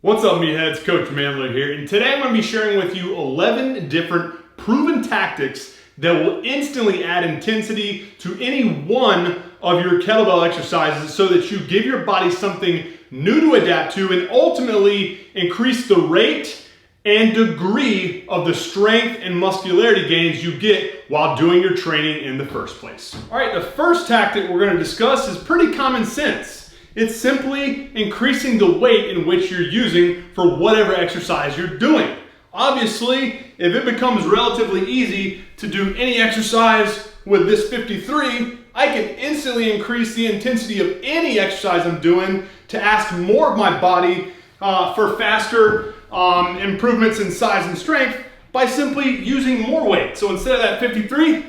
What's up, meatheads? Coach Chandler here, and today I'm going to be sharing with you 11 different proven tactics that will instantly add intensity to any one of your kettlebell exercises so that you give your body something new to adapt to and ultimately increase the rate and degree of the strength and muscularity gains you get while doing your training in the first place. All right, the first tactic we're going to discuss is pretty common sense. It's simply increasing the weight in which you're using for whatever exercise you're doing. Obviously, if it becomes relatively easy to do any exercise with this 53, I can instantly increase the intensity of any exercise I'm doing to ask more of my body for faster improvements in size and strength by simply using more weight. So instead of that 53,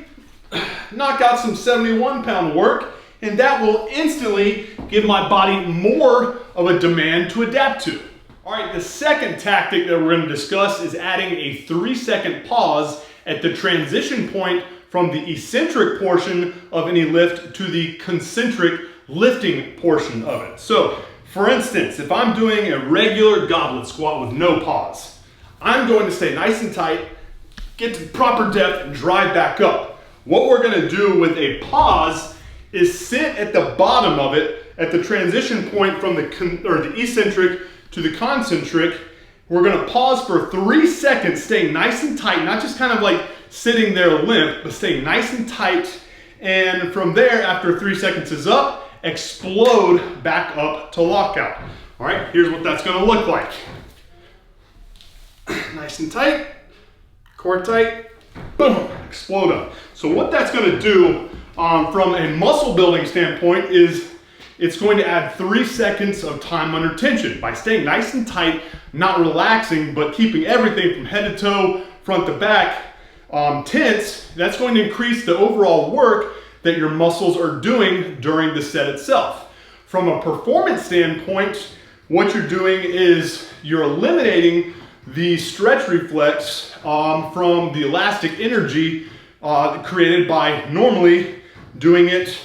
knock out some 71-pound work, and that will instantly give my body more of a demand to adapt to. All right, the second tactic that we're going to discuss is adding a 3-second pause at the transition point from the eccentric portion of any lift to the concentric lifting portion of it. So, for instance, if I'm doing a regular goblet squat with no pause, I'm going to stay nice and tight, get to proper depth, and drive back up. What we're going to do with a pause is sit at the bottom of it at the transition point from the eccentric to the concentric. We're gonna pause for 3 seconds, staying nice and tight, not just kind of like sitting there limp, but staying nice and tight. And from there, after 3 seconds is up, explode back up to lockout. All right, here's what that's gonna look like. Nice and tight, core tight, boom, explode up. So what that's gonna do from a muscle building standpoint is it's going to add 3 seconds of time under tension by staying nice and tight, not relaxing, but keeping everything from head to toe, front to back tense. That's going to increase the overall work that your muscles are doing during the set itself. From a performance standpoint, what you're doing is you're eliminating the stretch reflex from the elastic energy created by normally doing it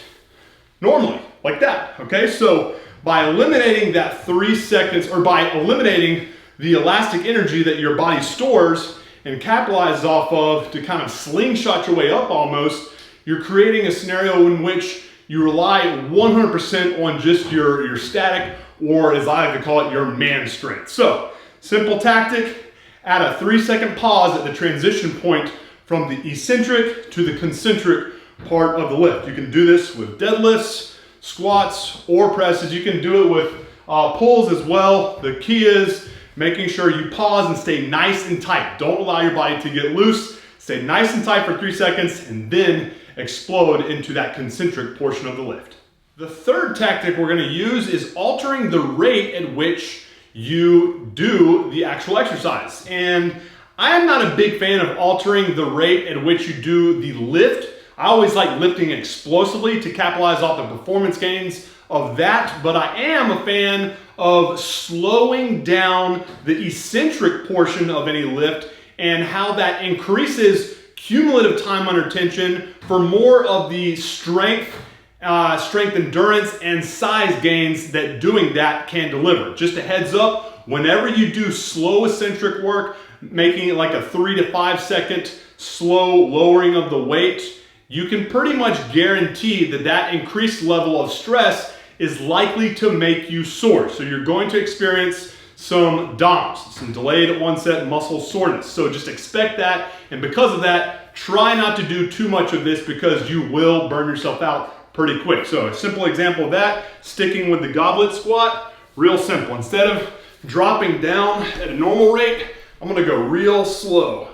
normally, like that, okay? So by eliminating that 3 seconds, or by eliminating the elastic energy that your body stores and capitalizes off of to kind of slingshot your way up almost, you're creating a scenario in which you rely 100% on just your static, or as I like to call it, your man strength. So, simple tactic, add a 3-second pause at the transition point from the eccentric to the concentric part of the lift. You can do this with deadlifts, squats, or presses. You can do it with pulls as well. The key is making sure you pause and stay nice and tight. Don't allow your body to get loose. Stay nice and tight for 3 seconds and then explode into that concentric portion of the lift. The third tactic we're going to use is altering the rate at which you do the actual exercise. And I am not a big fan of altering the rate at which you do the lift. I always like lifting explosively to capitalize off the performance gains of that, but I am a fan of slowing down the eccentric portion of any lift and how that increases cumulative time under tension for more of the strength endurance, and size gains that doing that can deliver. Just a heads up, whenever you do slow eccentric work, making it like a 3 to 5 second slow lowering of the weight, you can pretty much guarantee that that increased level of stress is likely to make you sore. So you're going to experience some DOMS, some delayed onset muscle soreness. So just expect that, and because of that, try not to do too much of this because you will burn yourself out pretty quick. So a simple example of that, sticking with the goblet squat, real simple. Instead of dropping down at a normal rate, I'm gonna go real slow,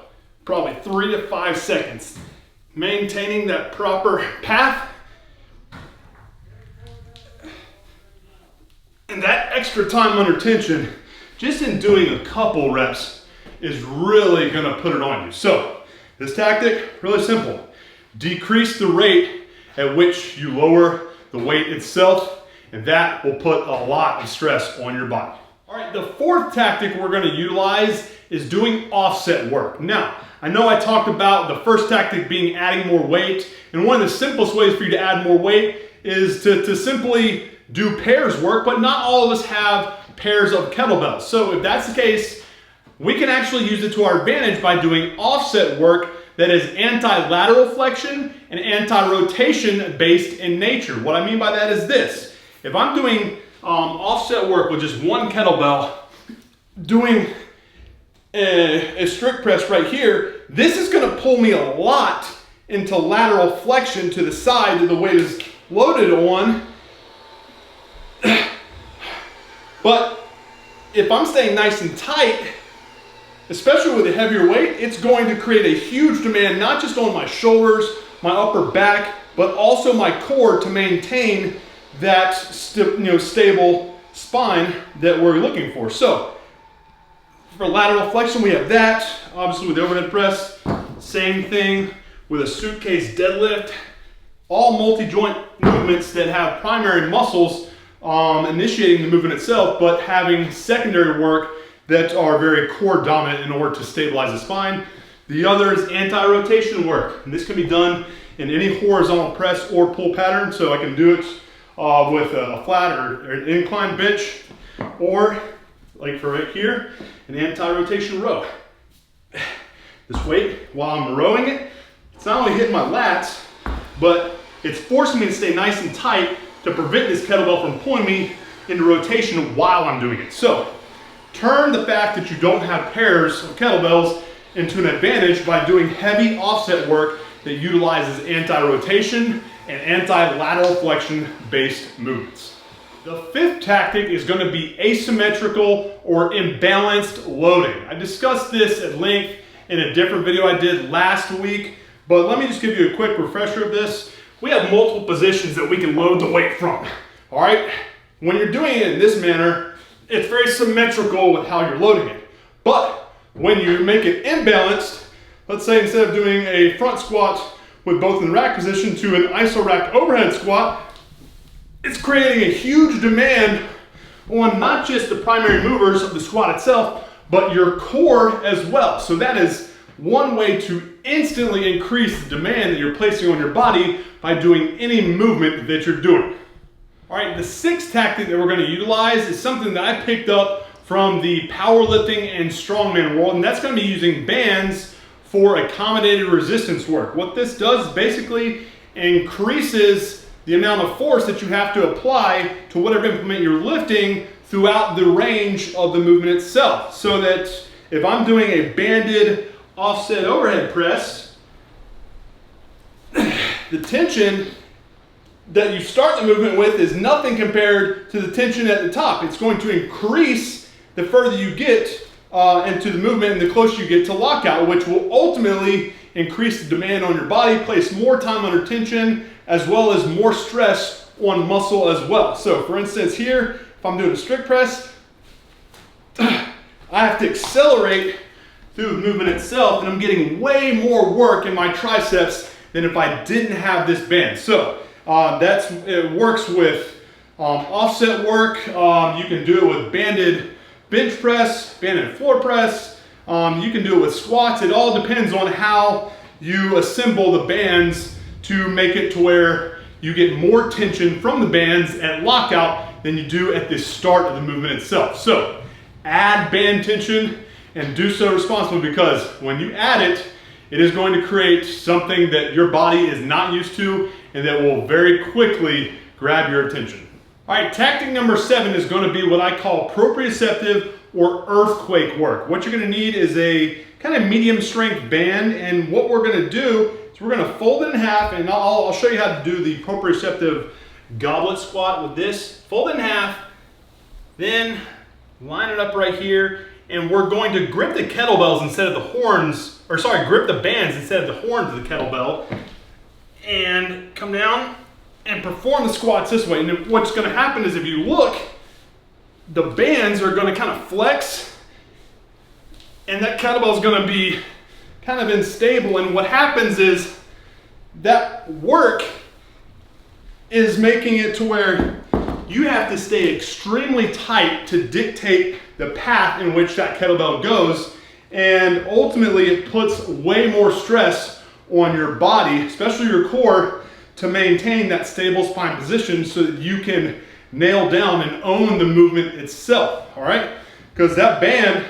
probably 3 to 5 seconds. Maintaining that proper path. And that extra time under tension, just in doing a couple reps, is really gonna put it on you. So, this tactic, really simple. Decrease the rate at which you lower the weight itself, and that will put a lot of stress on your body. All right, the fourth tactic we're gonna utilize is doing offset work. Now, I know I talked about the first tactic being adding more weight, and one of the simplest ways for you to add more weight is to simply do pairs work, but not all of us have pairs of kettlebells. So if that's the case, we can actually use it to our advantage by doing offset work that is anti-lateral flexion and anti-rotation based in nature. What I mean by that is this. If I'm doing offset work with just one kettlebell, doing a strict press right here, this is gonna pull me a lot into lateral flexion to the side that the weight is loaded on. But if I'm staying nice and tight, especially with a heavier weight, it's going to create a huge demand, not just on my shoulders, my upper back, but also my core to maintain that stable spine that we're looking for. So for lateral flexion, we have that. Obviously with the overhead press, same thing with a suitcase deadlift. All multi-joint movements that have primary muscles initiating the movement itself, but having secondary work that are very core dominant in order to stabilize the spine. The other is anti-rotation work. And this can be done in any horizontal press or pull pattern. So I can do it with a flat or an incline bench, or like for right here, an anti-rotation row. This weight, while I'm rowing it, it's not only hitting my lats, but it's forcing me to stay nice and tight to prevent this kettlebell from pulling me into rotation while I'm doing it. So turn the fact that you don't have pairs of kettlebells into an advantage by doing heavy offset work that utilizes anti-rotation and anti-lateral flexion based movements. The fifth tactic is going to be asymmetrical or imbalanced loading. I discussed this at length in a different video I did last week, but let me just give you a quick refresher of this. We have multiple positions that we can load the weight from. All right, when you're doing it in this manner, it's very symmetrical with how you're loading it. But when you make it imbalanced, let's say instead of doing a front squat with both in the rack position to an iso rack overhead squat, it's creating a huge demand on not just the primary movers of the squat itself, but your core as well. So that is one way to instantly increase the demand that you're placing on your body by doing any movement that you're doing. All right, the sixth tactic that we're going to utilize is something that I picked up from the powerlifting and strongman world, and that's going to be using bands for accommodated resistance work. What this does is basically increases the amount of force that you have to apply to whatever implement you're lifting throughout the range of the movement itself. So that if I'm doing a banded offset overhead press, the tension that you start the movement with is nothing compared to the tension at the top. It's going to increase the further you get into the movement and the closer you get to lockout, which will ultimately increase the demand on your body, place more time under tension, as well as more stress on muscle as well. So for instance here, if I'm doing a strict press, I have to accelerate through the movement itself, and I'm getting way more work in my triceps than if I didn't have this band. So it works with offset work. You can do it with banded bench press, banded floor press. You can do it with squats. It all depends on how you assemble the bands to make it to where you get more tension from the bands at lockout than you do at the start of the movement itself. So add band tension and do so responsibly, because when you add it, it is going to create something that your body is not used to and that will very quickly grab your attention. All right, tactic number 7 is going to be what I call proprioceptive or earthquake work. What you're going to need is a kind of medium strength band, and what we're going to do is we're going to fold it in half, and I'll show you how to do the proprioceptive goblet squat with this. Fold it in half, then line it up right here, and we're going to grip the kettlebells instead of the horns, or sorry, grip the bands instead of the horns of the kettlebell, and come down and perform the squats this way. And what's going to happen is, if you look, the bands are going to kind of flex, and that kettlebell is going to be kind of unstable. And what happens is that work is making it to where you have to stay extremely tight to dictate the path in which that kettlebell goes, and ultimately it puts way more stress on your body, especially your core, to maintain that stable spine position so that you can nail down and own the movement itself, all right? Because that band,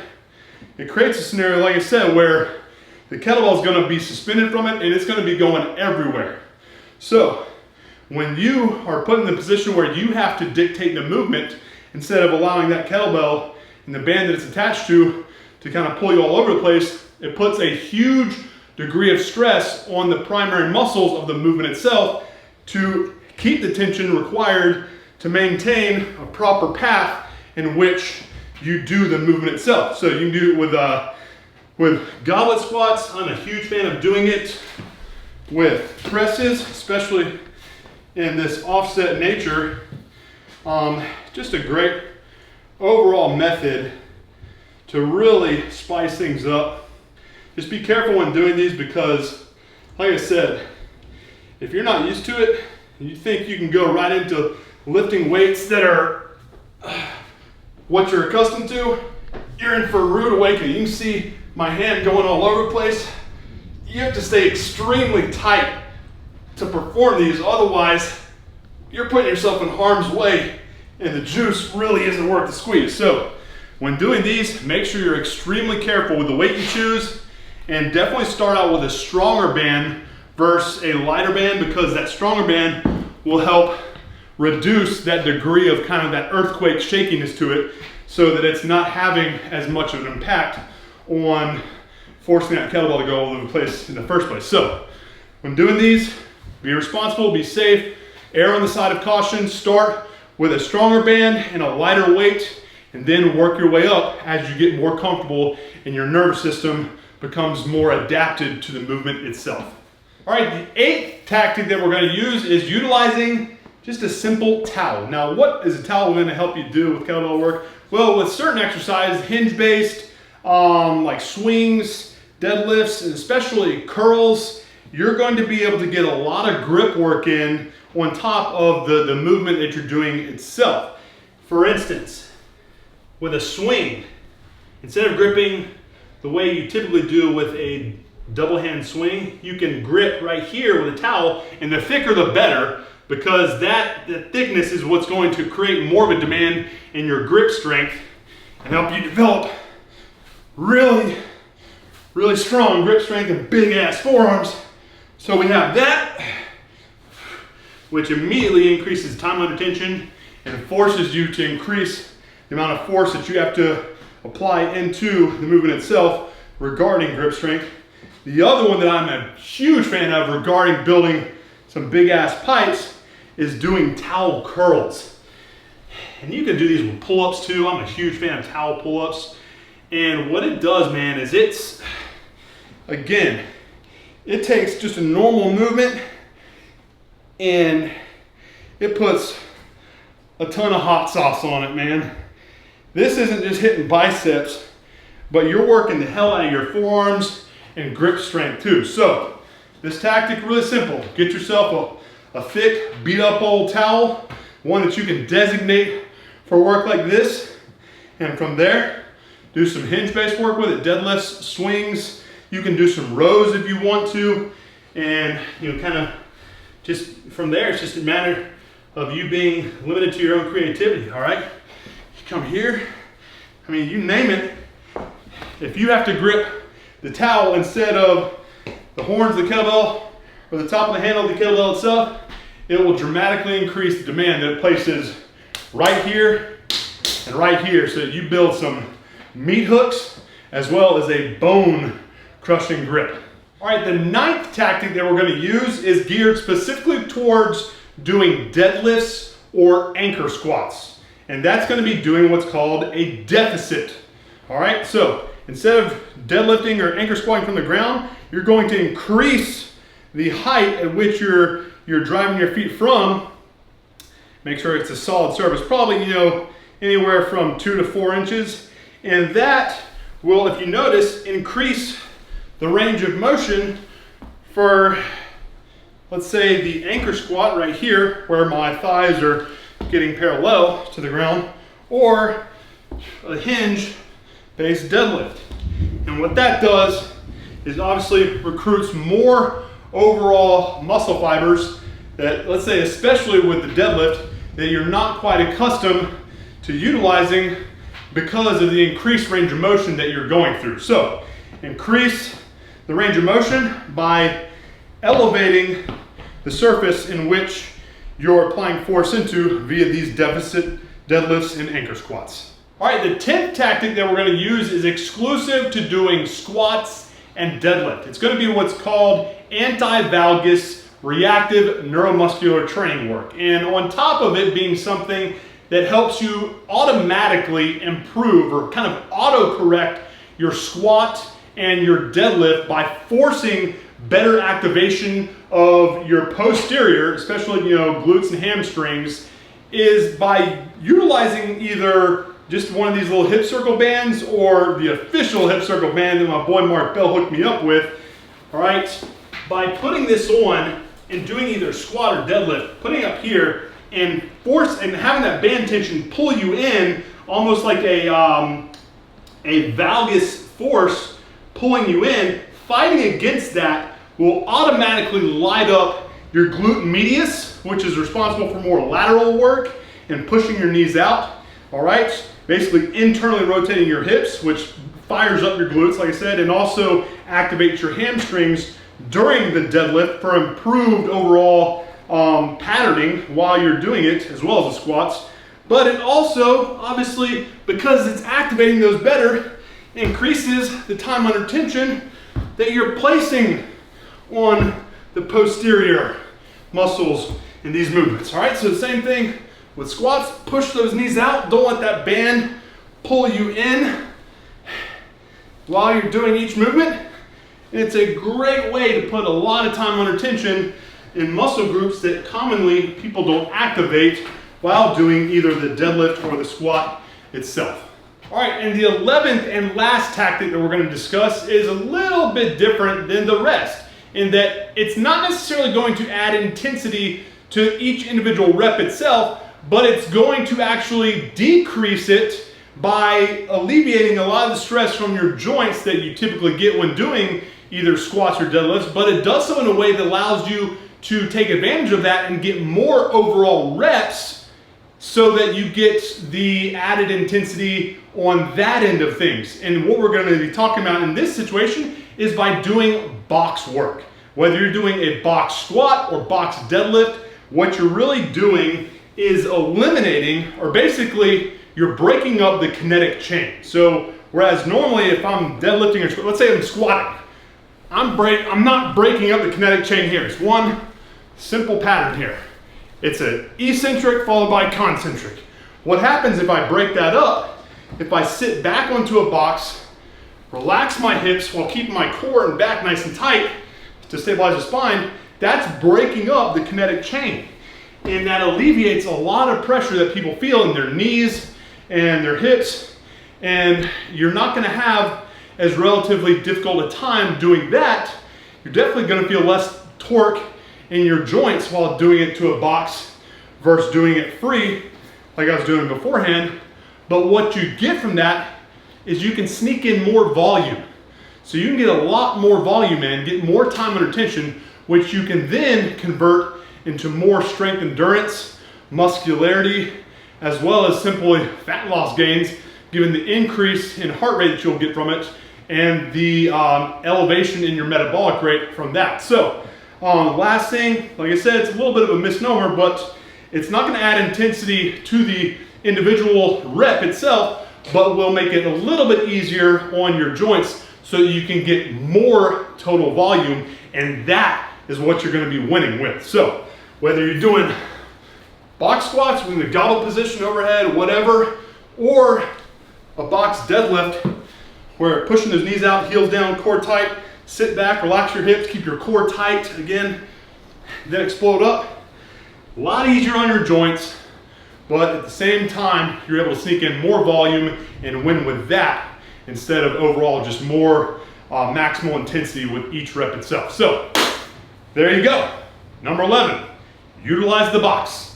it creates a scenario, like I said, where the kettlebell is going to be suspended from it and it's going to be going everywhere. So when you are put in the position where you have to dictate the movement instead of allowing that kettlebell and the band that it's attached to kind of pull you all over the place, it puts a huge degree of stress on the primary muscles of the movement itself to keep the tension required to maintain a proper path in which you do the movement itself. So you can do it with goblet squats. I'm a huge fan of doing it with presses, especially in this offset nature. Just a great overall method to really spice things up. Just be careful when doing these because, like I said, if you're not used to it, and you think you can go right into lifting weights that are what you're accustomed to, you're in for a rude awakening. You can see my hand going all over the place. You have to stay extremely tight to perform these, otherwise you're putting yourself in harm's way and the juice really isn't worth the squeeze. So when doing these, make sure you're extremely careful with the weight you choose, and definitely start out with a stronger band versus a lighter band, because that stronger band will help reduce that degree of kind of that earthquake shakiness to it, so that it's not having as much of an impact on forcing that kettlebell to go all over the place in the first place. So when doing these, be responsible, be safe, err on the side of caution. Start with a stronger band and a lighter weight, and then work your way up as you get more comfortable and your nervous system becomes more adapted to the movement itself. All right, the 8th tactic that we're going to use is utilizing just a simple towel. Now, what is a towel going to help you do with kettlebell work? Well, with certain exercises, hinge-based, like swings, deadlifts, and especially curls, you're going to be able to get a lot of grip work in on top of the movement that you're doing itself. For instance, with a swing, instead of gripping the way you typically do with a double hand swing, you can grip right here with a towel, and the thicker the better, because the thickness is what's going to create more of a demand in your grip strength and help you develop really, really strong grip strength and big ass forearms. So we have that, which immediately increases time under tension and forces you to increase the amount of force that you have to apply into the movement itself regarding grip strength. The other one that I'm a huge fan of regarding building some big ass pipes is doing towel curls. And you can do these with pull-ups too. I'm a huge fan of towel pull-ups. And what it does, man, is again, it takes just a normal movement and it puts a ton of hot sauce on it, man. This isn't just hitting biceps, but you're working the hell out of your forearms and grip strength too. So this tactic, really simple. Get yourself a thick, beat up old towel, one that you can designate for work like this. And from there, do some hinge-based work with it, deadlifts, swings. You can do some rows if you want to. And kind of just from there, it's just a matter of you being limited to your own creativity, all right? You come here, I mean, you name it. If you have to grip the towel instead of the horns of the kettlebell or the top of the handle of the kettlebell itself, it will dramatically increase the demand that it places right here and right here, so that you build some meat hooks as well as a bone crushing grip. All right, the 9th tactic that we're going to use is geared specifically towards doing deadlifts or anchor squats. And that's going to be doing what's called a deficit. All right, so instead of deadlifting or anchor squatting from the ground, you're going to increase the height at which you're driving your feet from. Make sure it's a solid surface, probably anywhere from 2 to 4 inches. And that will, if you notice, increase the range of motion for, let's say, the anchor squat right here, where my thighs are getting parallel to the ground, or a hinge-based deadlift. And what that does is obviously recruits more overall muscle fibers that, let's say, especially with the deadlift, that you're not quite accustomed to utilizing because of the increased range of motion that you're going through. So increase the range of motion by elevating the surface in which you're applying force into via these deficit deadlifts and anchor squats. All right, the 10th tactic that we're going to use is exclusive to doing squats and deadlift. It's going to be what's called anti-valgus reactive neuromuscular training work. And on top of it being something that helps you automatically improve or kind of auto-correct your squat and your deadlift by forcing better activation of your posterior, especially glutes and hamstrings, is by utilizing either just one of these little hip circle bands or the official hip circle band that my boy Mark Bell hooked me up with. All right, by putting this on and doing either squat or deadlift, putting it up here and having that band tension pull you in, almost like a valgus force pulling you in, fighting against that will automatically light up your glute medius, which is responsible for more lateral work and pushing your knees out. All right, basically internally rotating your hips, which fires up your glutes, like I said, and also activates your hamstrings during the deadlift for improved overall patterning while you're doing it, as well as the squats. But it also, obviously, because it's activating those better, increases the time under tension that you're placing on the posterior muscles in these movements. All right, so the same thing with squats. Push those knees out. Don't let that band pull you in while you're doing each movement. And it's a great way to put a lot of time under tension in muscle groups that commonly people don't activate while doing either the deadlift or the squat itself. All right, and the 11th and last tactic that we're going to discuss is a little bit different than the rest in that it's not necessarily going to add intensity to each individual rep itself, but it's going to actually decrease it by alleviating a lot of the stress from your joints that you typically get when doing either squats or deadlifts, but it does so in a way that allows you to take advantage of that and get more overall reps so that you get the added intensity on that end of things. And what we're going to be talking about in this situation is by doing box work. Whether you're doing a box squat or box deadlift, what you're really doing is eliminating, or basically you're breaking up the kinetic chain. So whereas normally if I'm deadlifting or let's say I'm squatting, I'm not breaking up the kinetic chain here. It's one simple pattern here. It's an eccentric followed by concentric. What happens if I break that up, if I sit back onto a box, relax my hips while keeping my core and back nice and tight to stabilize the spine, that's breaking up the kinetic chain. And that alleviates a lot of pressure that people feel in their knees and their hips. And you're not gonna have as relatively difficult a time doing that. You're definitely gonna feel less torque in your joints while doing it to a box versus doing it free like I was doing beforehand. But what you get from that is you can sneak in more volume. So you can get a lot more volume in, get more time under tension, which you can then convert into more strength endurance, muscularity, as well as simply fat loss gains, given the increase in heart rate that you'll get from it and the elevation in your metabolic rate from that. So last thing, like I said, it's a little bit of a misnomer, but it's not going to add intensity to the individual rep itself, but will make it a little bit easier on your joints so that you can get more total volume, and that is what you're going to be winning with. So whether you're doing box squats in the goblet position overhead, whatever, or a box deadlift where pushing those knees out, heels down, core tight, sit back, relax your hips, keep your core tight again, then explode up. A lot easier on your joints, but at the same time, you're able to sneak in more volume and win with that instead of overall just more maximal intensity with each rep itself. So there you go. Number 11, utilize the box.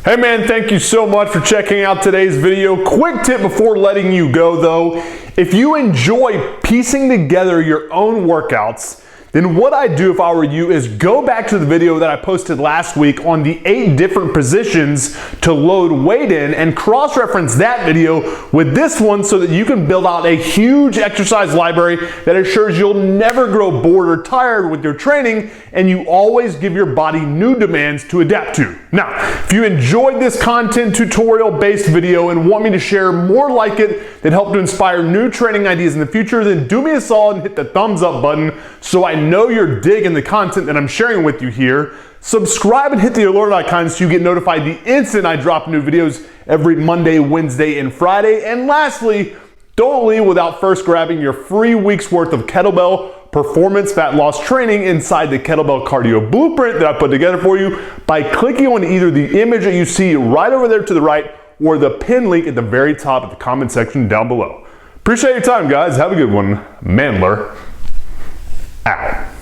Hey man, thank you so much for checking out today's video. Quick tip before letting you go though, if you enjoy piecing together your own workouts then what I'd do if I were you is go back to the video that I posted last week on the 8 different positions to load weight in and cross-reference that video with this one so that you can build out a huge exercise library that assures you'll never grow bored or tired with your training, and you always give your body new demands to adapt to. Now, if you enjoyed this content tutorial-based video and want me to share more like it that help to inspire new training ideas in the future, then do me a solid and hit the thumbs up button so I know you're digging the content that I'm sharing with you here. Subscribe and hit the alert icon so you get notified the instant I drop new videos every Monday, Wednesday, and Friday. And lastly, don't leave without first grabbing your free week's worth of kettlebell performance fat loss training inside the Kettlebell Cardio Blueprint that I put together for you by clicking on either the image that you see right over there to the right or the pin link at the very top of the comment section down below. Appreciate your time, guys. Have a good one. Mandler out.